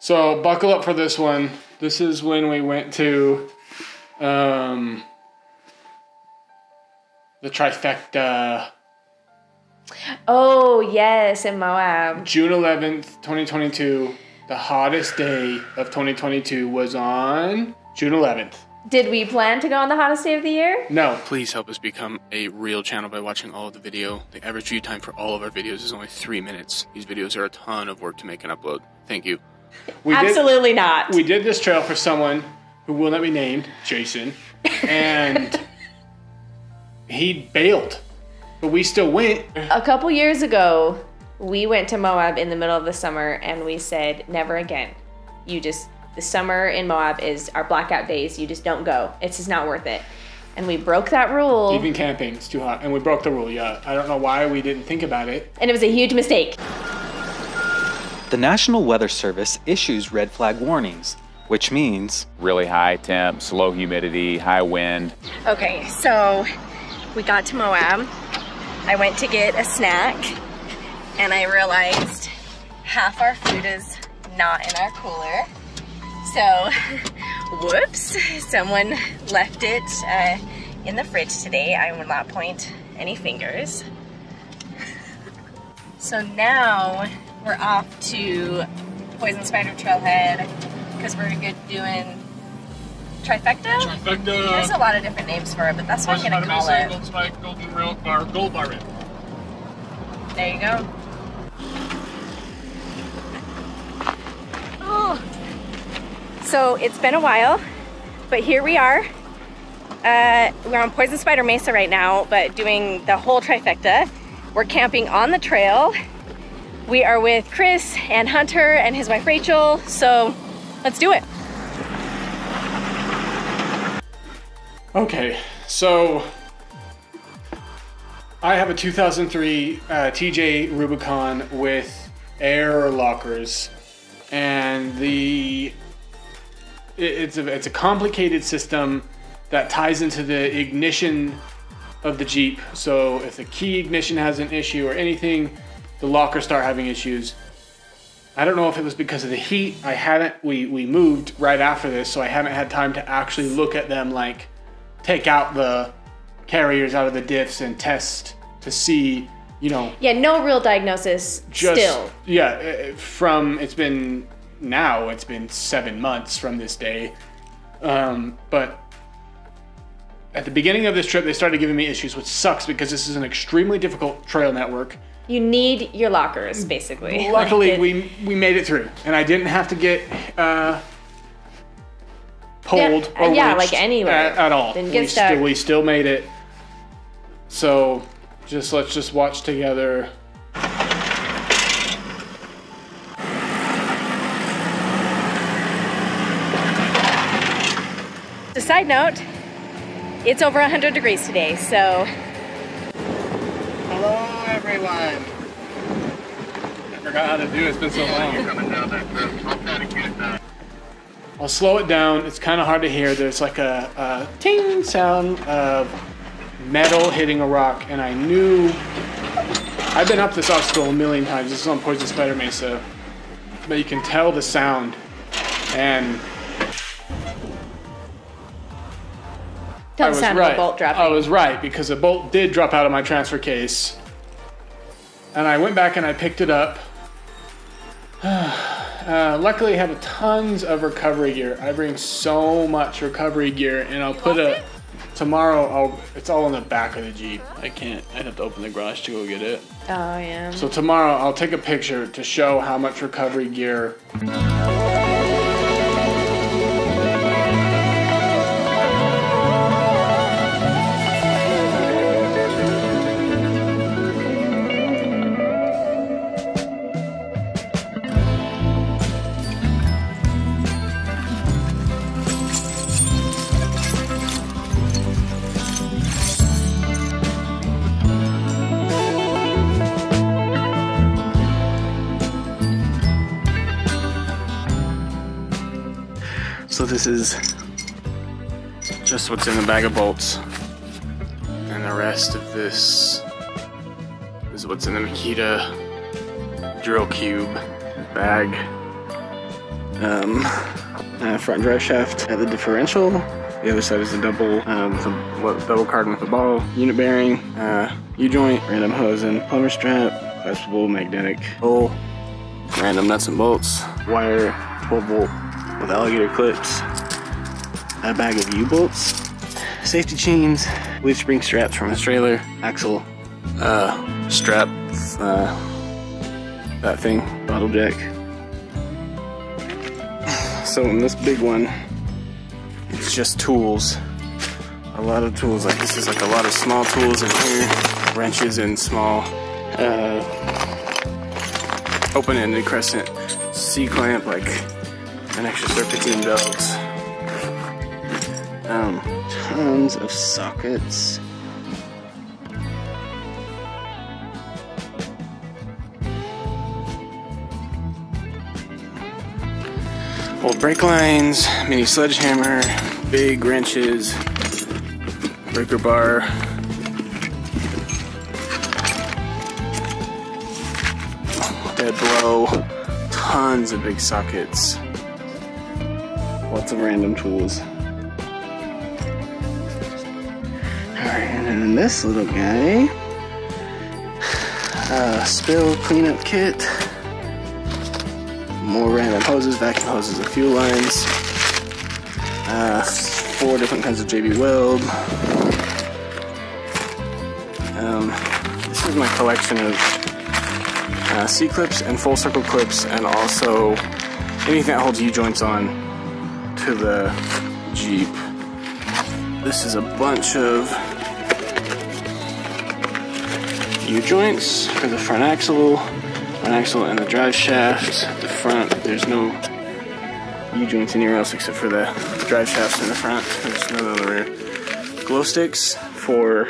So buckle up for this one. This is when we went to the Trifecta. Oh, yes, in Moab. June 11th, 2022. The hottest day of 2022 was on June 11th. Did we plan to go on the hottest day of the year? No. Please help us become a real channel by watching all of the video. The average view time for all of our videos is only 3 minutes. These videos are a ton of work to make and upload. Thank you. Absolutely not. We did this trail for someone who will not be named, Jason, and he bailed, but we still went. A couple years ago, we went to Moab in the middle of the summer and we said, never again. The summer in Moab is our blackout days. You just don't go. It's just not worth it. And we broke that rule. Even camping, it's too hot. And we broke the rule, yeah. I don't know why we didn't think about it. And it was a huge mistake. The National Weather Service issues red flag warnings, which means really high temps, low humidity, high wind. Okay, so we got to Moab. I went to get a snack and I realized half our food is not in our cooler. So, whoops, someone left it in the fridge today. I will not point any fingers. So now we're off to Poison Spider Trailhead because we're good doing Trifecta? Trifecta. There's a lot of different names for it, but that's what I'm gonna call it. Gold Spike, Golden Rail Bar, Gold Bar Rib. There you go. Oh. So it's been a while, but here we are. We're on Poison Spider Mesa right now, but doing the whole Trifecta. We're camping on the trail. We are with Chris and Hunter and his wife Rachel, so let's do it. Okay, so I have a 2003 TJ Rubicon with air lockers, and it's a complicated system that ties into the ignition of the Jeep. So if the key ignition has an issue or anything, the lockers start having issues. I don't know if it was because of the heat. We moved right after this, so I haven't had time to actually look at them, like take out the carriers out of the diffs and test to see, you know. Yeah, no real diagnosis still. Yeah, it's been 7 months from this day. But at the beginning of this trip, they started giving me issues, which sucks because this is an extremely difficult trail network. You need your lockers, basically. Luckily, we made it through, and I didn't have to get pulled or like witched anywhere at all. Didn't get stuck. We still made it. So let's just watch together. A side note, it's over 100 degrees today, so. Hello, everyone. I forgot how to do it. It's been so long. I'll slow it down. It's kind of hard to hear. There's like a ting sound of metal hitting a rock, and I knew. I've been up this obstacle a million times. This is on Poison Spider Mesa, but you can tell the sound, and Tell the sound of a bolt dropping. I was right, because a bolt did drop out of my transfer case. And I went back and I picked it up. Luckily, I have tons of recovery gear. I bring so much recovery gear, and I'll put tomorrow, it's all in the back of the Jeep. I'd have to open the garage to go get it. Oh, yeah. So tomorrow, I'll take a picture to show how much recovery gear. So this is just what's in the bag of bolts, and the rest of this is what's in the Makita drill cube bag. front drive shaft at the differential. The other side is a double carbon with a ball, unit bearing, U-joint, random hose and plumber strap, claspable magnetic hole, random nuts and bolts, wire, 12 bolt with alligator clips, a bag of U-bolts, safety chains, leaf spring straps from his trailer, axle, strap, that thing, bottle jack. So in this big one, it's just tools. A lot of tools, like this is like a lot of small tools in here, wrenches and small open-ended crescent C-clamp, like an extra serpentine belt. Tons of sockets. Old brake lines, mini sledgehammer, big wrenches, breaker bar, dead blow, tons of big sockets, lots of random tools. Alright, and then this little guy, spill cleanup kit. More random hoses, vacuum hoses, and fuel lines. 4 different kinds of JB weld. This is my collection of C-clips and full circle clips, and also anything that holds U-joints on to the Jeep. This is a bunch of U-joints for the front axle and the drive shaft. The front, there's no U-joints anywhere else except for the drive shafts in the front. There's none on the rear. Glow sticks for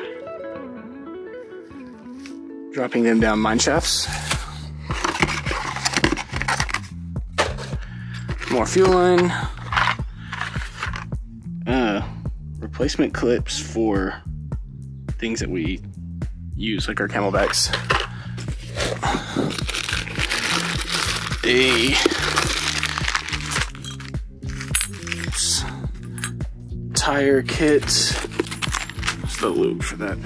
dropping them down mine shafts. More fuel line. Replacement clips for things that we use, like our camelbacks. A tire kit. What's the lube for that?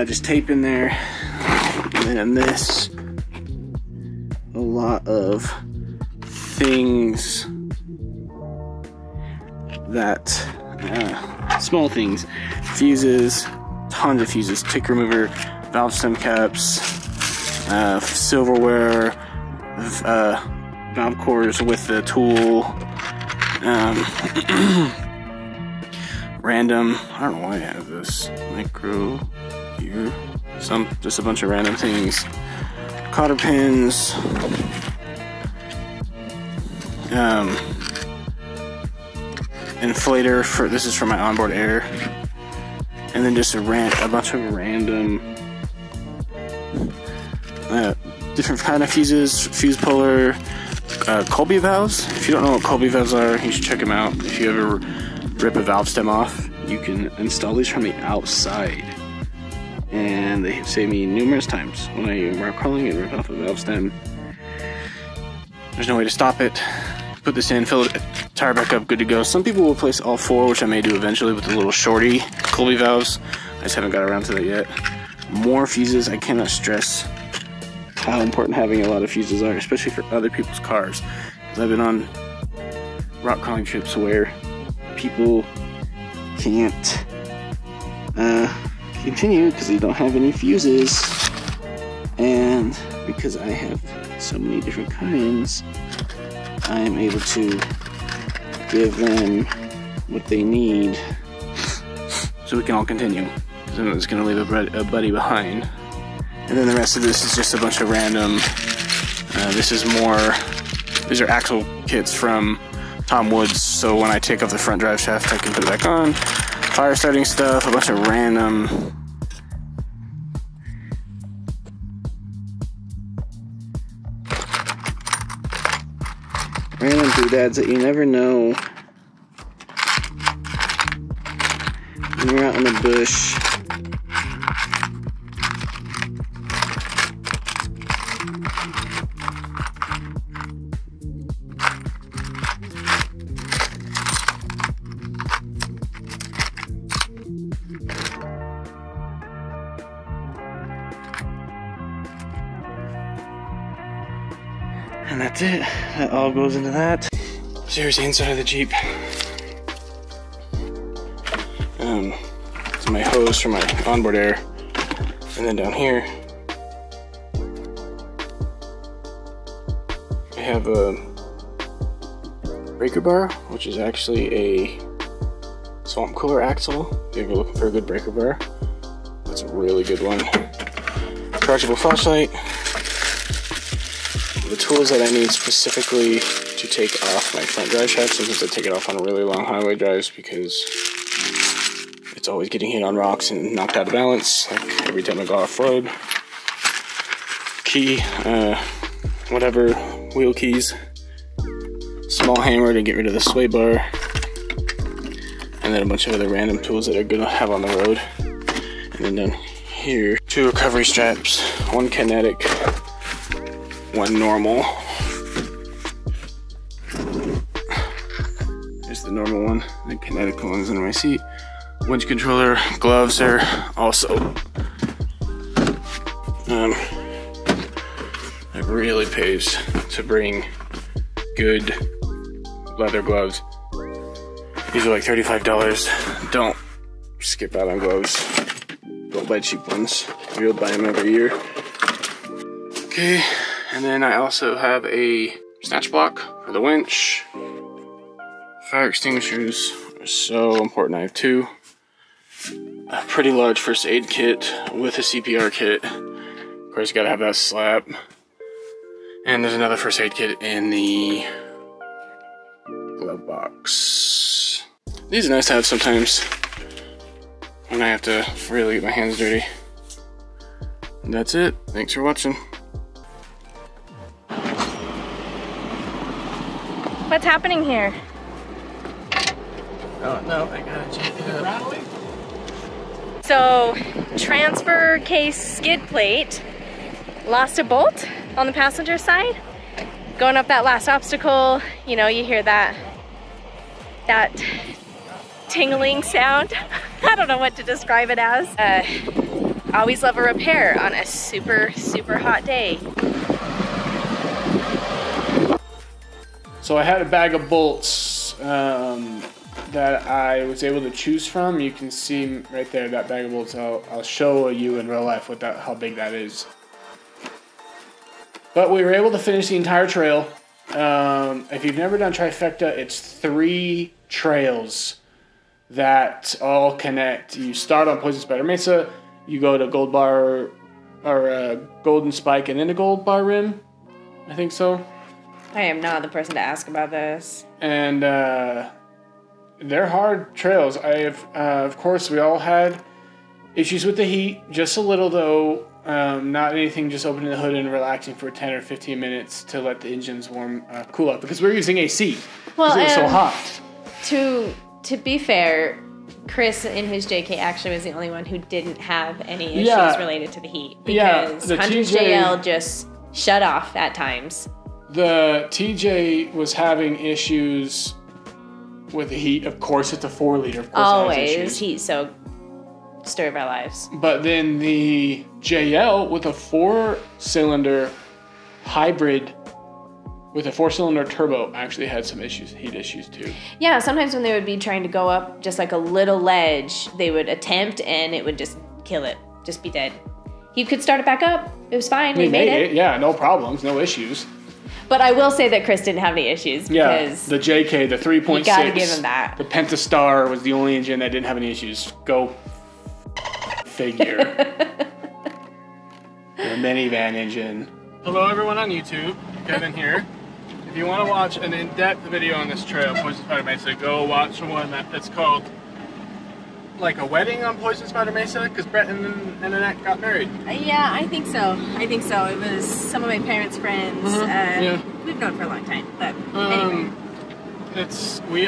Just tape in there. And then this, a lot of things that, small things, fuses, tons of fuses, tick remover, valve stem caps, silverware, valve cores with the tool, random, I don't know why I have this, micro here, just a bunch of random things, cotter pins, inflator for, this is for my onboard air, and then just a bunch of random different kind of fuses, fuse puller, Colby valves. If you don't know what Colby valves are, you should check them out. If you ever rip a valve stem off, you can install these from the outside, and they have saved me numerous times when I am rock crawling and rip off a valve stem. There's no way to stop it. Put this in, fill it, tire back up, good to go. Some people will place all 4, which I may do eventually with the little shorty Colby valves. I just haven't got around to that yet. More fuses. I cannot stress how important having a lot of fuses are, especially for other people's cars. Because I've been on rock crawling trips where people can't continue because they don't have any fuses, and because I have so many different kinds, I am able to give them what they need so we can all continue. Because I'm just going to leave a buddy behind. And then the rest of this is just a bunch of random, these are axle kits from Tom Woods, so when I take off the front drive shaft I can put it back on. Fire starting stuff, a bunch of random doodads that you never know when you're out in the bush. And that's it. That all goes into that. So here's the inside of the Jeep. It's my hose for my onboard air. And then down here, I have a breaker bar, which is actually a swamp cooler axle. If you're looking for a good breaker bar, that's a really good one. Chargeable flashlight. The tools that I need specifically to take off my front drive shaft. Sometimes I take it off on really long highway drives because it's always getting hit on rocks and knocked out of balance, like every time I go off-road. Key, whatever, wheel keys. Small hammer to get rid of the sway bar. And then a bunch of other random tools that I'm gonna have on the road. And then down here, 2 recovery straps, 1 kinetic, 1 normal. There's the normal one, the kinetic one's under my seat. Winch controller, gloves are also. It really pays to bring good leather gloves. These are like $35. Don't skip out on gloves. Don't buy cheap ones. You'll buy them every year. Okay, and then I also have a snatch block for the winch. Fire extinguishers are so important. I have 2. A pretty large first aid kit with a CPR kit. Of course, you gotta have that slap. And there's another first aid kit in the glove box. These are nice to have sometimes when I have to really get my hands dirty. And that's it. Thanks for watching. What's happening here? Oh no, I gotta check it out. So, transfer case skid plate lost a bolt on the passenger side. Going up that last obstacle, you know, you hear that tingling sound. I don't know what to describe it as. Always love a repair on a super, super hot day. So I had a bag of bolts that I was able to choose from. You can see right there, that bag of bolts. I'll show you in real life how big that is. But we were able to finish the entire trail. If you've never done Trifecta, it's 3 trails that all connect. You start on Poison Spider Mesa, you go to Gold Bar, or Golden Spike, and then to Gold Bar Rim. I think so. I am not the person to ask about this. And they're hard trails. Of course, we all had issues with the heat, just a little though. Not anything, just opening the hood and relaxing for 10 or 15 minutes to let the engines cool up, because we're using AC because it was so hot. To be fair, Chris in his JK actually was the only one who didn't have any issues related to the heat, because the Hunter's JL just shut off at times. The TJ was having issues with the heat. Of course, it's a 4-liter. Of course, always heat soaked story of our lives. But then the JL with a 4-cylinder hybrid with a 4-cylinder turbo actually had some heat issues too. Yeah, sometimes when they would be trying to go up just like a little ledge, they would attempt and it would just kill it, just be dead. He could start it back up. It was fine. We made it. Yeah, no problems, no issues. But I will say that Chris didn't have any issues. Because the JK, the 3.6. You gotta give him that. The Pentastar was the only engine that didn't have any issues. Go figure. The minivan engine. Hello everyone on YouTube, Kevin here. If you want to watch an in-depth video on this trail, Poison Spider Mesa, go watch one that's called like a wedding on Poison Spider Mesa, because Brett and Annette got married. Yeah, I think so. It was some of my parents' friends. We've known for a long time, but anyway.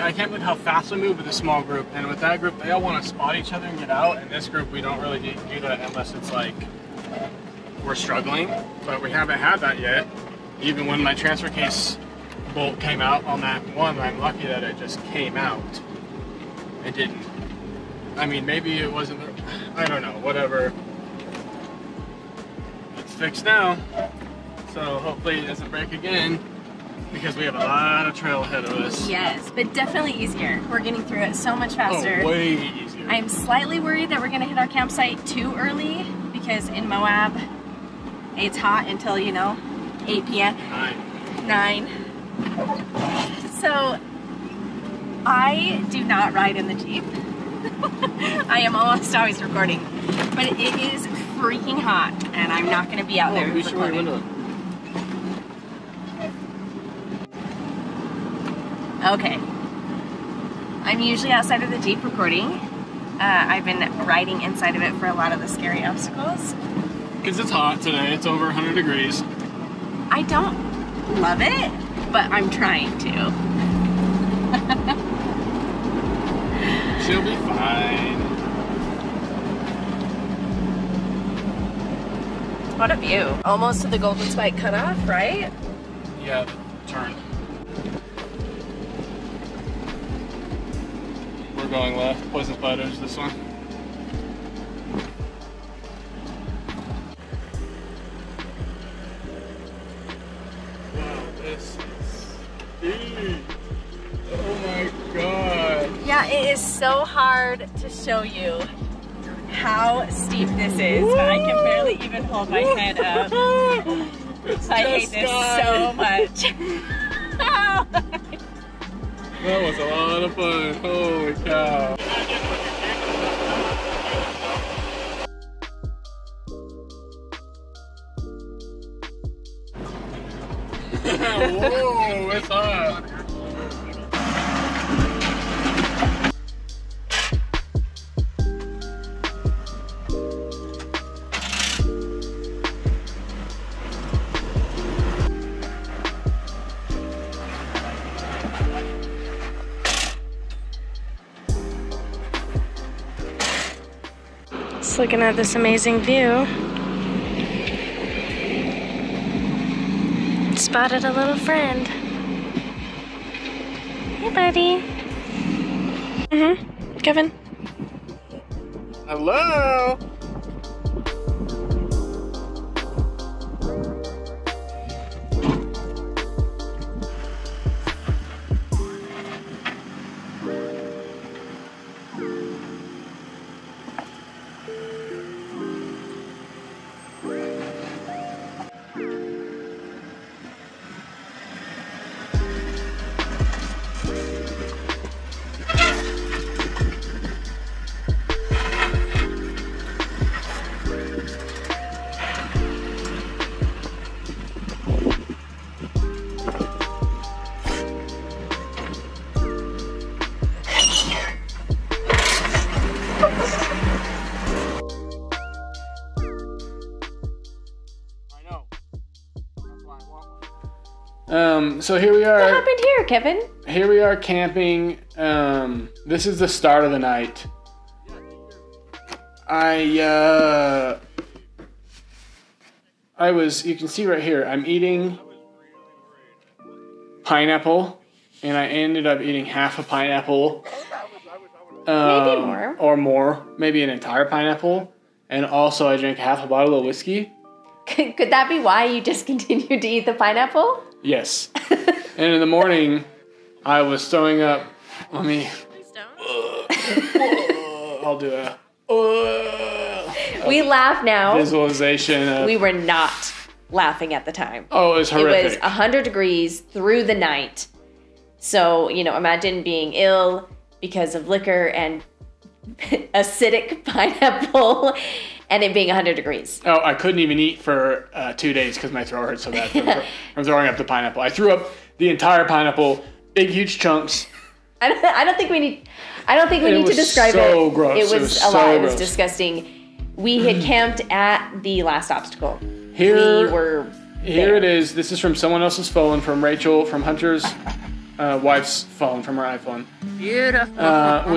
I can't believe how fast we move with a small group, and with that group, they all want to spot each other and get out, and this group, we don't really do that unless it's like we're struggling, but we haven't had that yet. Even when my transfer case bolt came out on that one, I'm lucky that it just came out. It didn't. I mean, maybe it wasn't, I don't know, whatever. It's fixed now, so hopefully it doesn't break again. Because we have a lot of trail ahead of us. Yes, but definitely easier. We're getting through it so much faster. Oh, way easier. I'm slightly worried that we're gonna hit our campsite too early because in Moab, it's hot until, you know, 8 p.m. 9. So, I do not ride in the Jeep. I am almost always recording, but it is freaking hot and I'm not gonna be out there recording. Okay. I'm usually outside of the Jeep recording. I've been riding inside of it for a lot of the scary obstacles. Because it's hot today, it's over 100 degrees. I don't love it, but I'm trying to. She'll be fine. What a view. Almost to the Golden Spike cutoff, right? Yeah, turn. We're going left. Poison Spiders, this one. Wow, this is steep. Oh my god. Yeah, it is so hard to show you how steep this is. I can barely even hold my head up. I hate this so much. That was a lot of fun. Holy cow. Whoa, it's hot. Just looking at this amazing view. Spotted a little friend. Hey, buddy. Kevin. Hello. So here we are. What happened here, Kevin? Here we are camping. This is the start of the night. I was, you can see right here, I'm eating pineapple, and I ended up eating half a pineapple. Maybe more. Or more, maybe an entire pineapple. And also I drank half a bottle of whiskey. Could that be why you discontinued to eat the pineapple? Yes. And in the morning, I was throwing up. Let me. I'll do a. We laugh now. Visualization. Of, we were not laughing at the time. Oh, it was horrific. It was 100 degrees through the night. So, you know, imagine being ill because of liquor and acidic pineapple and it being 100 degrees. Oh, I couldn't even eat for 2 days because my throat hurt so bad from throwing up the pineapple. I threw up the entire pineapple, big, huge chunks. I don't think we need to describe so it. Gross. It was a lot. It was disgusting. We had camped at the last obstacle. Here, we were here there. it is. This is from someone else's phone, from Rachel, from Hunter's wife's phone, from her iPhone. Beautiful.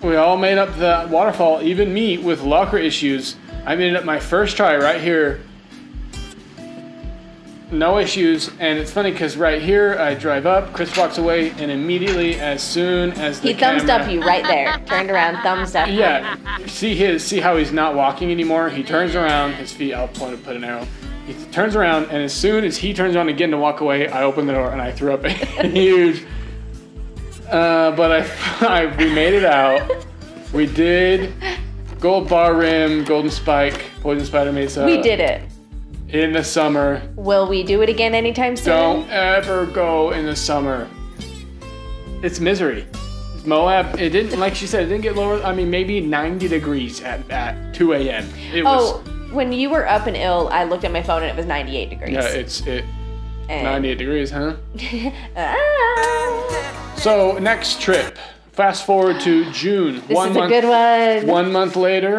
We all made up the waterfall, even me with locker issues. I made it up my first try right here. No issues, and it's funny because right here I drive up, Chris walks away, and immediately as soon as the he thumbs up you right there, turned around, thumbs up. Yeah, see how he's not walking anymore. He turns around, his feet. I'll put an arrow. He turns around, and as soon as he turns around again to walk away, I open the door and I threw up a huge. But we made it out. We did gold bar rim, golden spike, poison spider mesa. We did it. In the summer. Will we do it again anytime soon? Don't ever go in the summer. It's misery. Moab, it didn't, like she said, it didn't get lower. I mean, maybe 90 degrees at 2 a.m. When you were up and ill, I looked at my phone and it was 98 degrees. Yeah, 98 degrees, huh? Ah. So next trip, fast forward to June. This is a good one. 1 month later.